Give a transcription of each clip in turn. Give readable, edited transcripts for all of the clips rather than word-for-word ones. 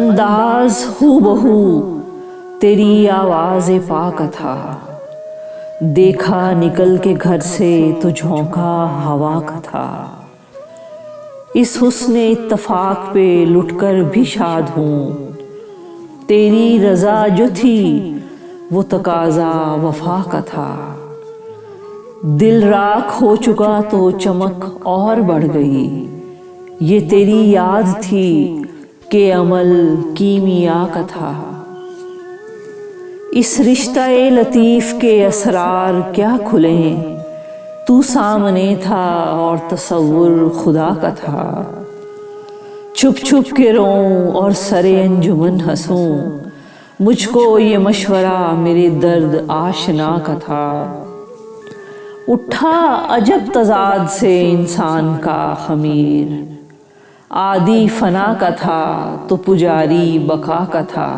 अंदाज हूबहू तेरी आवाज़ पाक था। देखा निकल के घर से तो झोंका हवा का था। इस हुस्ने इत्तफाक पे लुटकर भी शाद हूँ। तेरी रज़ा जो थी वो तकाज़ा वफा का था। दिल राख हो चुका तो चमक और बढ़ गई। ये तेरी याद थी कि अमल कीमिया का था। इस रिश्ता-ए लतीफ़ के असरार क्या खुले। तू सामने था और तसव्वुर खुदा का था। छुप छुप के रोऊं और सरे अंजुमन हंसूं। मुझको ये मशवरा मेरे दर्द आशना का था। उठा अजब तज़ाद से इंसान का ख़मीर। आदि फना का था तो पुजारी बका का था।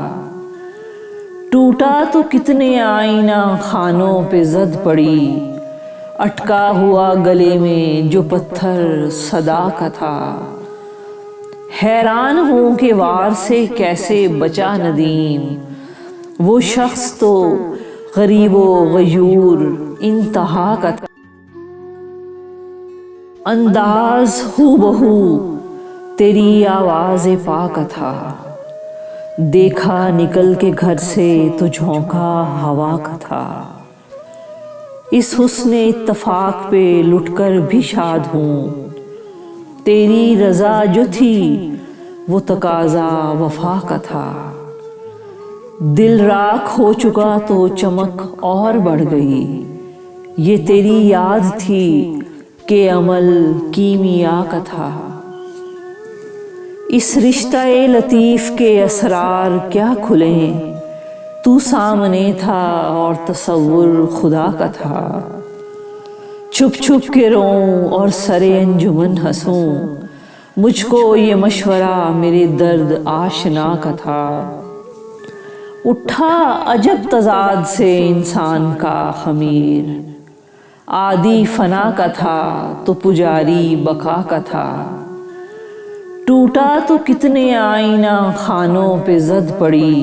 टूटा तो कितने आईना खानों पे जद पड़ी। अटका हुआ गले में जो पत्थर सदा का था। हैरान हूँ कि वार से कैसे बचा नदीम। वो शख्स तो गरीबो गयूर इंतहा का था। अंदाज हूबहू तेरी आवाज़ पाक था। देखा निकल के घर से तो झोंका हवा का था। इस हुस्ने इत्तफाक पे लुटकर भी शाद हूँ। तेरी रज़ा जो थी वो तकाज़ा वफा का था। दिल राख हो चुका तो चमक और बढ़ गई। ये तेरी याद थी कि अमल कीमिया का था। इस रिश्ता-ए लतीफ़ के असरार क्या खुले। तू सामने था और तसव्वुर खुदा का था। छुप छुप के रोऊं और सरे अंजुमन हंसूं। मुझको ये मशवरा मेरे दर्द आशना का था। उठा अजब तज़ाद से इंसान का ख़मीर। आदि फना का था तो पुजारी बका का था। टूटा तो कितने आईना खानों पे जद पड़ी।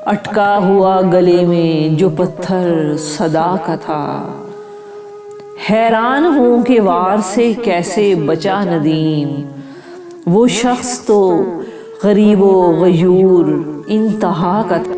अटका हुआ गले में जो पत्थर सदा का था। हैरान हूँ कि वार से कैसे बचा नदीम। वो शख्स तो गरीबो गयूर इंतहा का था।